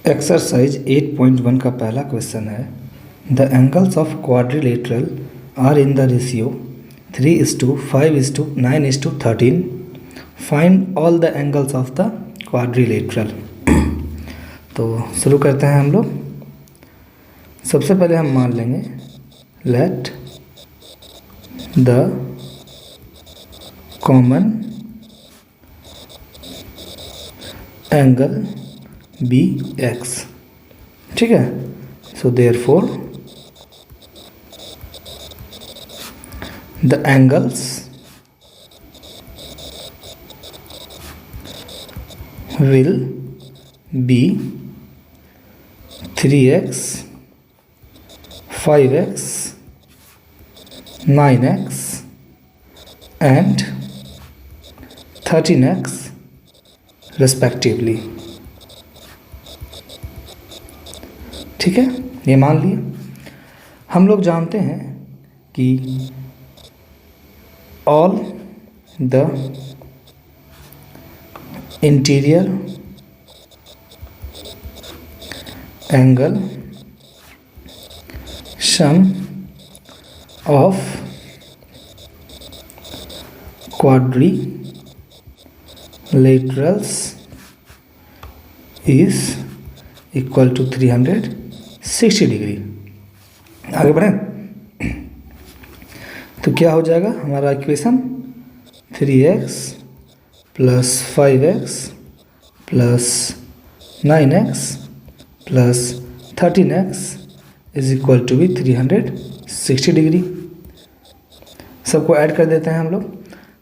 Exercise 8.1 का पहला question है the angles of quadrilateral are in the ratio 3:5:9:13 find all the angles of the quadrilateral. तो शुरू करते हैं हम लोग। सबसे पहले हम मान लेंगे let the common angle be x. ठीक है, so therefore the angles will be 3x, 5x, 9x and 13x respectively। ठीक है, ये मान लिए। हम लोग जानते हैं कि all the interior angle sum of quadrilaterals is equal to 360 degree. आगे बढ़ें तो क्या हो जाएगा हमारा equation 3x plus 5x plus 9x plus 13x is equal to भी 360 डिग्री। सबको ऐड कर देते हैं हम लोग।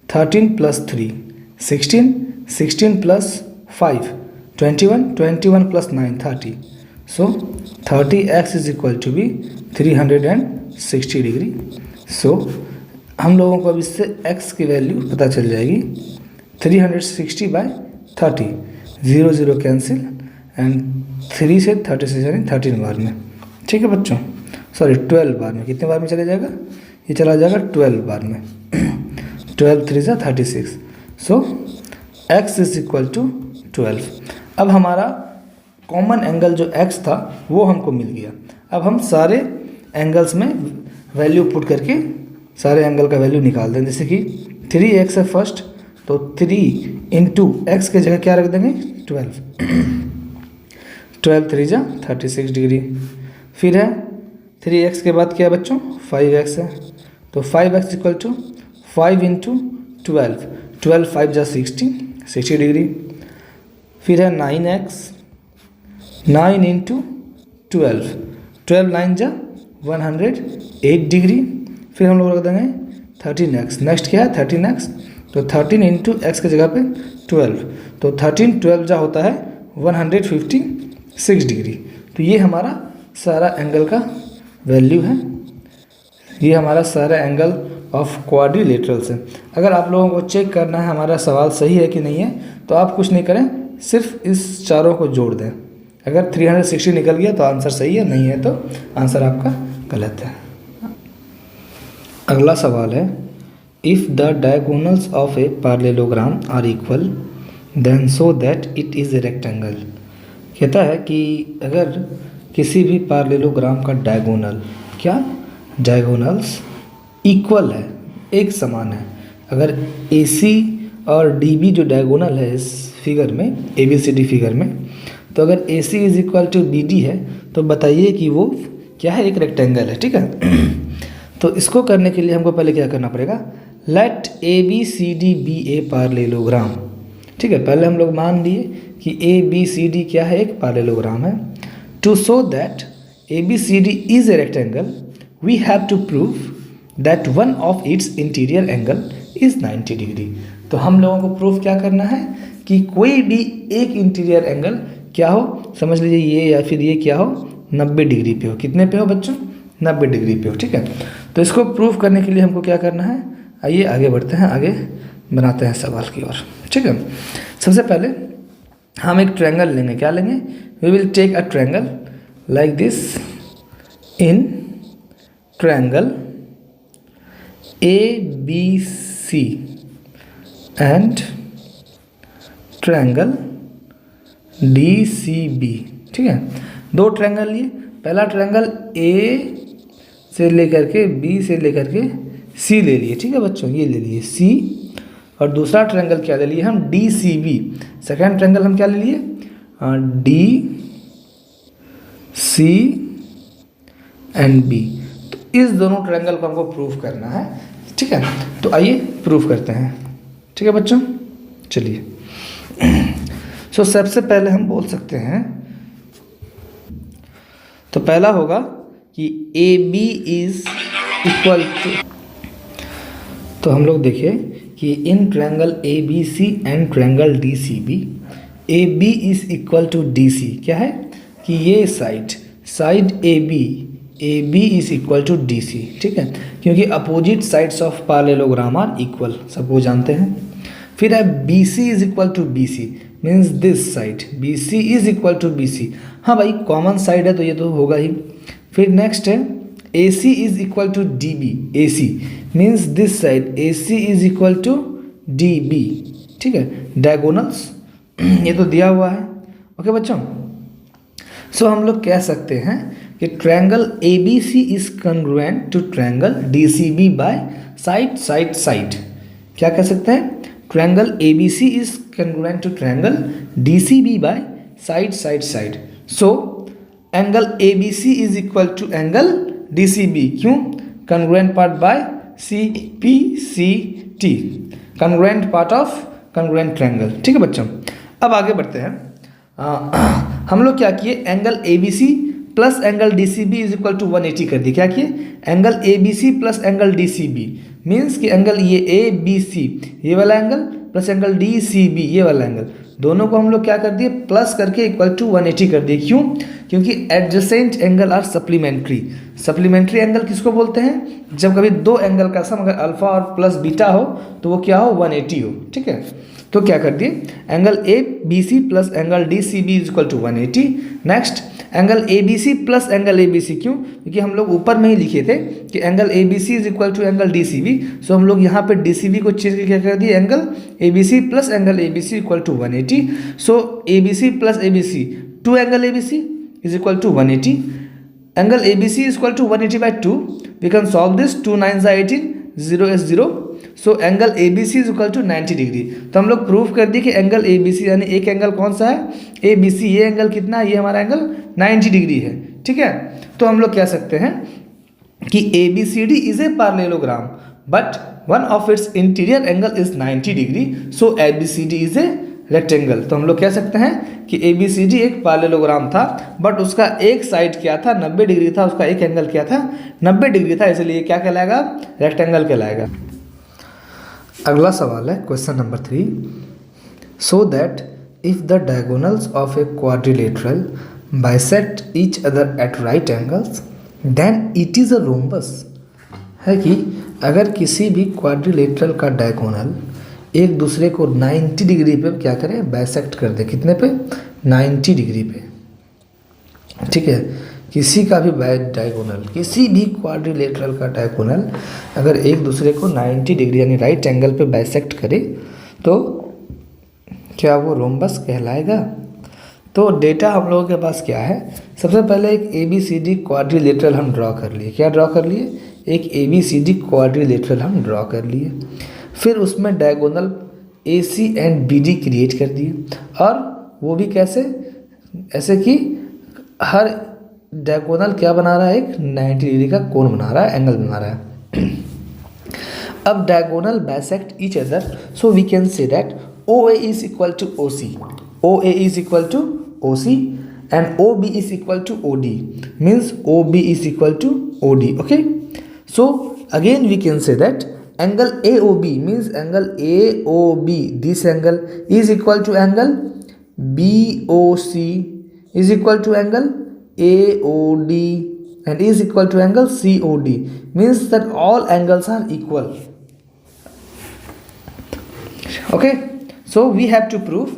13 plus 3 16, 16 plus 5 21, 21 plus 9 30। So 30x is equal to भी 360 डिग्री। सो हम लोगों को अब इससे x की वैल्यू पता चल जाएगी 360/30, 0 0 कैंसिल एंड 3 से 36 यानी 13 बार में। ठीक है बच्चों, सॉरी 12 बार में। कितने बार में चले जाएगा? ये चला जाएगा 12 बार में। 12 3 से 36। सो x इज इक्वल टू 12। अब हमारा कॉमन एंगल जो x था वो हमको मिल गया। अब हम सारे एंगल्स में वैल्यू पुट करके सारे एंगल का वैल्यू निकाल दें। जैसे कि 3x है फर्स्ट, तो 3 इंटू एक्स के जगह क्या रख देंगे 12। 12 3 जा 36 डिग्री। फिर है 3x के बाद क्या है बच्चों 5x है, तो 5x इक्वल टू 5 इंटू 12, 12 5 जा 60 डिग्री। फिर है 9x, 9 इंटू 12, 12 9 जा 108 डिग्री। फिर हम लोग रख देंगे 13x। नेक्स्ट क्या है 13x, तो 13 इंटू एक्स की जगह पे 12, तो 13 12 जा होता है 156 डिग्री। तो ये हमारा सारा एंगल का वैल्यू है। ये हमारा सारा एंगल ऑफ क्वाड्रिलेटरल्स है। अगर आप लोगों को चेक करना है हमारा सवाल सही है कि नहीं है, तो आप कुछ नहीं करें, सिर्फ इस चारों को जोड़ दें। अगर 360 निकल गया तो आंसर सही है, नहीं है तो आंसर आपका गलत है। अगला सवाल है If the diagonals of a parallelogram are equal, then show that it is a rectangle। कहता है कि अगर किसी भी पैरेललोग्राम का डायगोनल्स इक्वल है, एक समान है। अगर AC और DB जो डायगोनल है इस फिगर में, ABCD फिगर में, तो अगर AC is equal to BD है तो बताइए कि वो क्या है, एक रेक्टेंगल है। ठीक है, तो इसको करने के लिए हमको पहले क्या करना पड़ेगा, let ABCD be a parallelogram. ठीक है, पहले हम लोग मान लिए कि ABCD क्या है, एक पैरेललोग्राम है। To show that ABCD is a rectangle we have to prove that one of its interior angle is 90 degree. तो हम लोगों को प्रूफ क्या करना है कि कोई भी एक इंटीरियर एंगल क्या हो, समझ लीजिए ये या फिर ये क्या हो 90 डिग्री पे हो। कितने पे हो बच्चों 90 डिग्री पे हो। ठीक है, तो इसको प्रूव करने के लिए हमको क्या करना है, आइए आगे बढ़ते हैं, आगे बनाते हैं सवाल की ओर। ठीक है, सबसे पहले हम एक ट्रायंगल लेंगे। क्या लेंगे, we will take a triangle like this. In triangle ABC and triangle DCB ठीक है, दो ट्रायंगल लिए, पहला ट्रायंगल ए से लेकर के बी से लेकर के सी ले लिए, ठीक है बच्चों, ये ले लिए सी, और दूसरा ट्रायंगल क्या ले लिए हम, D C B. Second triangle हम क्या ले लिए, डी सी एंड बी। तो इस दोनों ट्रायंगल को हमको प्रूफ करना है, ठीक है। तो आइए प्रूफ करते हैं, ठीक है बच्चों, चलिए। सो सबसे पहले हम बोल सकते हैं, तो पहला होगा कि A B is equal to, तो हम लोग देखिए कि in triangle A B C and triangle D C B, A B is equal to D C, क्या है कि ये side A B is equal to D C, ठीक है, क्योंकि opposite sides of parallelogram are equal, सबको जानते हैं। फिर है B C is equal to B C, means this side B C is equal to B सी, हाँ भाई कॉमन साइड है तो ये तो होगा ही। फिर नेक्स्ट है A C is equal to D B, A C means this side A C is equal to D B, ठीक है, डायगोनल्स ये तो दिया हुआ है, ओके बच्चों। सो हम लोग कह सकते हैं कि triangle A B C is congruent to triangle D C B by side. क्या कह सकते हैं, triangle A B C is congruent to triangle D C B by side. So angle A B C is equal to angle D C B, क्यों, congruent part by C P C T, congruent part of congruent triangle, ठीक है बच्चों। अब आगे बढ़ते हैं, हम लोग क्या किए, angle A B C plus angle D C B is equal to 180 कर दिए। क्या किए, angle A B C plus angle D C B, means कि एंगल ये ए बी सी ये वाला angle plus angle D C B ये वाला एंगल, दोनों को हम लोग क्या कर दिए, प्लस करके इक्वल टू 180 कर दिए। क्यों, क्योंकि adjacent angle are supplementary angle किसको बोलते हैं, जब कभी दो एंगल का सम अगर अल्फा और प्लस बीटा हो तो वो क्या हो, 180 हो, ठीक है। तो क्या कर दिए, angle A B C plus angle D C B is equal to 180। Next angle A B C plus angle A B C, क्यों, क्योंकि हम लोग ऊपर में ही लिखे थे कि angle A B C is equal to angle D C B, so हम लोग यहाँ पे डी सी बी को चेंज करके क्या कर दिए, angle A B C plus angle A B C equal to 180। So A B C plus A B C, two angle A B C is equal to 180, angle A B C is equal to 180 by 2, we can solve this, 2 9 18, 0 is 0, so angle A B C is equal to 90 degree. तो हम लोग proof कर दिए कि angle A B सी, यानी एक angle कौन सा है, ए बी सी, ये एंगल कितना है, ये हमारा एंगल 90 डिग्री है, ठीक है। तो हम लोग कह सकते हैं कि A B C D is a parallelogram but one of its interior angle is 90 degree, so A B C D is a rectangle. तो हम लोग कह सकते हैं कि ए बी सी डी एक पैरेललोग्राम था बट उसका एक साइड क्या था, 90 डिग्री था, उसका एक एंगल क्या था, 90 डिग्री था, इसलिए क्या कहलाएगा, रेक्टेंगल कहलाएगा। अगला सवाल है question number 3, so that if the diagonals of a quadrilateral bisect each other at right angles then it is a rhombus, है कि अगर किसी भी क्वाड्रिलेटरल का डायगोनल एक दूसरे को 90 डिग्री पे क्या करें, बाइसेक्ट कर दे, कितने पे, 90 डिग्री पे, ठीक है। किसी का भी डायगोनल, किसी भी क्वाड्रिलेटरल का डायगोनल अगर एक दूसरे को 90 डिग्री यानी राइट एंगल पे बाइसेक्ट करे तो क्या वो रोम्बस कहलाएगा। तो डेटा हम लोगों के पास क्या है, सबसे पहले एक A B C D quadrilateral हम ड्रॉ कर लिए, क्या ड्रॉ कर लिए, एक A B C D quadrilateral हम ड्रॉ कर लिए, फिर उसमें diagonal A C and B D create कर दिए, और वो भी कैसे, ऐसे कि हर डायगोनल क्या बना रहा है, एक 90 डिग्री का कोण बना रहा है, एंगल बना रहा है। अब diagonal bisect each other, so we can say that OA is equal to OC, OA is equal to OC and OB is equal to OD, means OB is equal to OD, okay. So again we can say that angle AOB means angle AOB, this angle is equal to angle BOC is equal to angle AOD and is equal to angle COD, means that all angles are equal, okay. So we have to prove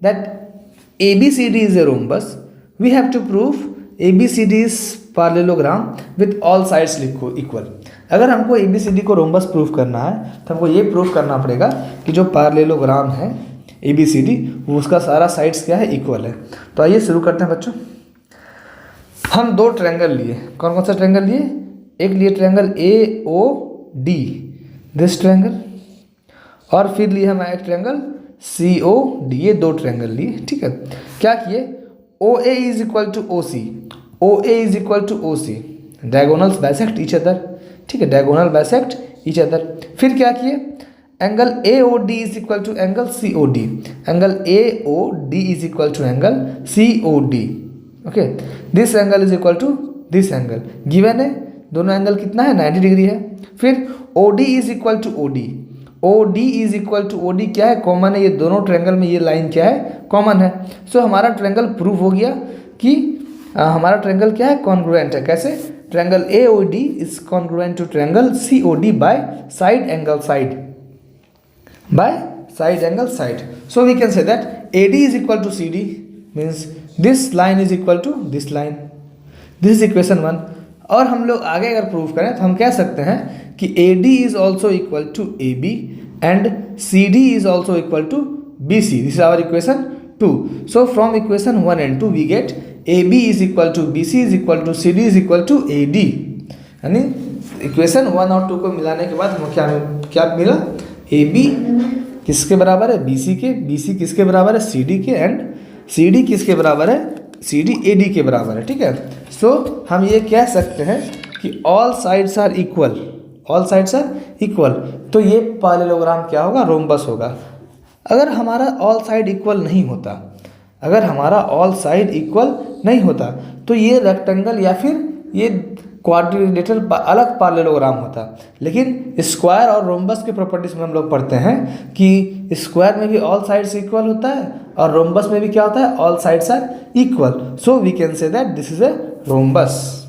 that ABCD is a rhombus. We have to prove ABCD is parallelogram with all sides equal. अगर हमको ABCD को rhombus proof करना है तो हमको ये proof करना पड़ेगा कि जो पैरेललोग्राम है ABCD वो उसका सारा साइड्स क्या है, इक्वल है। तो आइए शुरू करते हैं बच्चों। हम दो ट्रायंगल लिए, कौन कौन सा ट्रायंगल लिए? एक लिए ट्रायंगल AOD, दिस ट्रायंगल, और फिर लिए हम एक ट्रायंगल COD, ये दो ट्रायंगल लिए, ठीक है। क्या किए? OA is equal to OC, OA is equal to OC, diagonals bisect each other, ठीक है, डायगोनल बाइसेक्ट ईच अदर। फिर क्या किए? Angle AOD is equal to angle COD, angle AOD is equal to angle COD, okay, this angle is equal to this angle, given है, दोनों angle कितना है? 90 degree है। फिर OD is equal to OD, OD is equal to OD क्या है? Common है, ये दोनों ट्रायंगल में ये लाइन क्या है? कॉमन है। सो हमारा ट्रायंगल प्रूव हो गया कि हमारा ट्रायंगल क्या है? कॉन्ग्रुएंट है। कैसे? Triangle AOD is congruent to triangle COD by side angle side, by side angle side. So we can say that AD is equal to CD, means this line is equal to this line. This is equation 1. और हम लोग आगे अगर prove करें तो हम कह सकते हैं कि AD is also equal to AB and CD is also equal to BC. This is our equation 2. So from equation 1 and 2 we get AB is equal to BC is equal to CD is equal to AD. यानी equation 1 और 2 को मिलाने के बाद हमें क्या मिला? AB किसके बराबर है? BC के, BC किसके बराबर है? CD के, एंड CD किसके बराबर है? CD AD के बराबर है, ठीक है। सो हम ये कह सकते हैं कि all sides are equal, all sides are equal, तो ये पैरेललोग्राम क्या होगा? रोम्बस होगा। अगर हमारा ऑल साइड इक्वल नहीं होता, अगर हमारा ऑल साइड इक्वल नहीं होता तो ये रेक्टेंगल या फिर ये क्वाड्रिलेटरल अलग पैरेललोग्राम होता। लेकिन स्क्वायर और रोम्बस के प्रॉपर्टीज में हम लोग पढ़ते हैं कि स्क्वायर में भी ऑल साइड्स इक्वल होता है और रोम्बस में भी क्या होता है? All sides are equal. So we can say that this is a rhombus.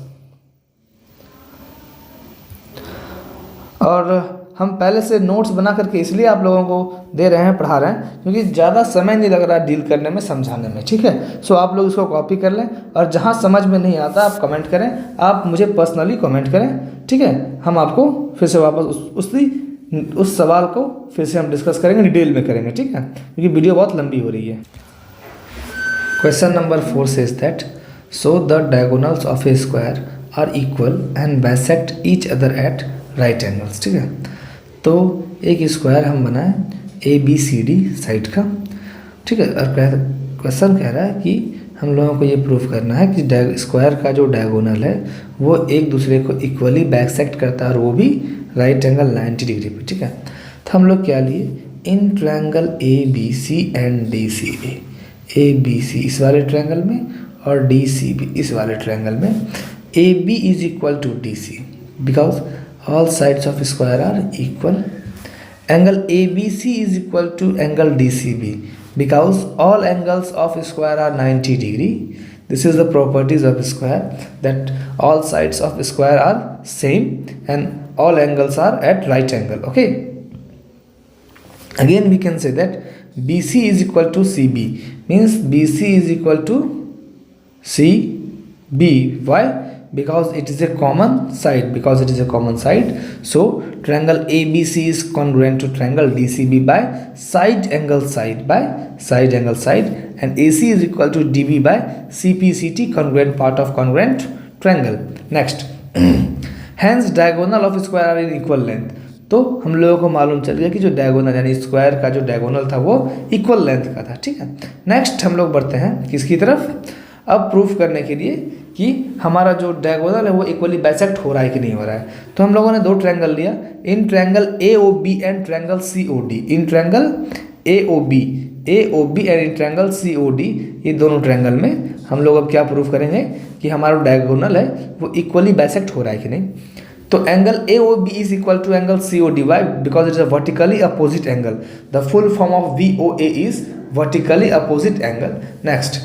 और हम पहले से नोट्स बना करके इसलिए आप लोगों को दे रहे हैं, पढ़ा रहे हैं, क्योंकि ज़्यादा समय नहीं लग रहा डील करने में, समझाने में, ठीक है। सो आप लोग इसको कॉपी कर लें और जहाँ समझ में नहीं आता आप कमेंट करें, आप मुझे पर्सनली कमेंट करें, ठीक है। हम आपको फिर से वापस उस सवाल को फिर से हम डिस्कस करेंगे, डिटेल में करेंगे, ठीक है, क्योंकि वीडियो बहुत लंबी हो रही है। Question number 4 says that so the diagonals of a square are equal and bisect each other at right angles, ठीक है। तो एक स्क्वायर हम बनाएं ABCD साइड का, ठीक है, और क्वेश्चन कह रहा है कि हम लोगों को ये प्रूफ करना है कि स्क्वायर का जो डायगोनल है वो एक दूसरे को इक्वली बाइसेक्ट करता है और वो भी राइट एंगल 90 डिग्री पे, ठीक है। तो हम लोग क्या लिए? इन triangle ABC and DCB, ABC इस वाले ट्रायंगल में और DCB इस वाले ट्रायंगल में, AB is equal to DC because all sides of square are equal. Angle ABC is equal to angle DCB because all angles of square are 90 degree. This is the properties of square, that all sides of square are same and all angles are at right angle, okay. Again we can say that BC is equal to CB, means BC is equal to CB. Why? Because it is a common side, because it is a common side. So triangle ABC is congruent to triangle DCB by side angle side, by side angle side, and AC is equal to DB by CPCT, congruent part of congruent triangle. Next hence diagonal of square are in equal length. तो हम लोगों को मालूम चल गया कि जो diagonal यानी स्क्वायर का जो डायगोनल था वो इक्वल लेंथ का था, ठीक है। नेक्स्ट हम लोग बढ़ते हैं किसकी तरफ? अब प्रूफ करने के लिए कि हमारा जो डायगोनल है वो इक्वली बाइसेक्ट हो रहा है कि नहीं हो रहा है। तो हम लोगों ने दो ट्रायंगल लिया, in triangle AOB and triangle COD, in triangle AOB and in triangle COD, ये दोनों ट्रायंगल में हम लोग अब क्या प्रूफ करेंगे कि हमारा डायगोनल है वो इक्वली बाइसेक्ट हो रहा है कि नहीं। तो angle AOB is equal to angle COD, why? Because it is a vertically opposite angle. The full form of VOA is vertically opposite angle. Next,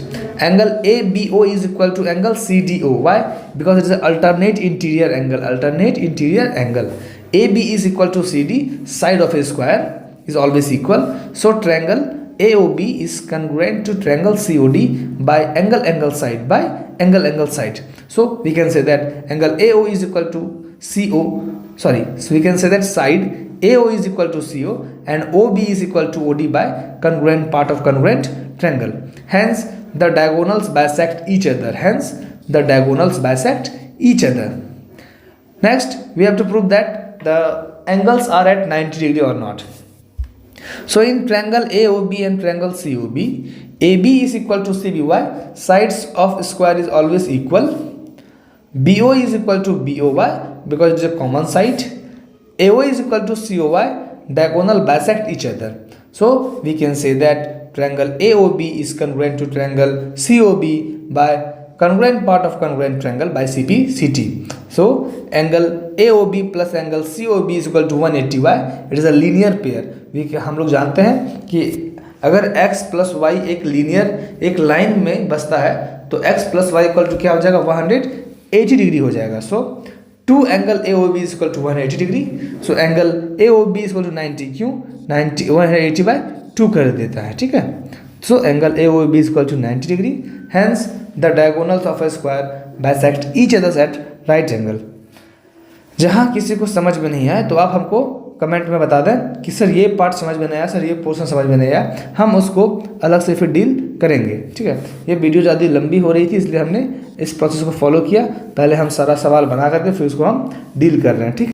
angle ABO is equal to angle CDO. Why? Because it is an alternate interior angle. Alternate interior angle. AB is equal to CD. Side of a square is always equal. So triangle AOB is congruent to triangle COD by angle side, by angle side. So we can say that angle AO is equal to CO. So we can say that side AO is equal to CO and OB is equal to OD by congruent part of congruent triangle. Hence the diagonals bisect each other. Hence the diagonals bisect each other. Next, we have to prove that the angles are at 90 degree or not. So in triangle AOB and triangle COB, AB is equal to CBY, sides of square is always equal, BO is equal to BOY because it's a common side, AO is equal to COY, diagonal bisect each other. So we can say that triangle AOB is congruent to triangle COB by congruent part of congruent triangle by CP/CT. So angle AOB plus angle COB is equal to 180y. It is a linear pair. हम लोग जानते हैं कि अगर x plus Y एक linear एक line में बसता है तो x plus Y equal to क्या हो जाएगा 180 डिग्री हो जाएगा. So two angle AOB is equal to 180 degree. So angle AOB is equal to 90 क्यों 90 180 बाय 2 कर देता है. ठीक है. So angle AOB is equal to 90 degree. Hence the diagonals of a square bisect each other at right angle. जहाँ किसी को समझ में नहीं आए तो आप हमको कमेंट में बता दें कि सर ये पार्ट समझ में नहीं आया, सर ये पोर्शन समझ में नहीं आया, हम उसको अलग से फिर डील करेंगे. ठीक है. ये वीडियो ज़्यादा लंबी हो रही थी इसलिए हमने इस प्रोसेस को फॉलो किया. पहले हम सारा सवाल बना करके फिर उसको हम डील कर रहे हैं. ठीक.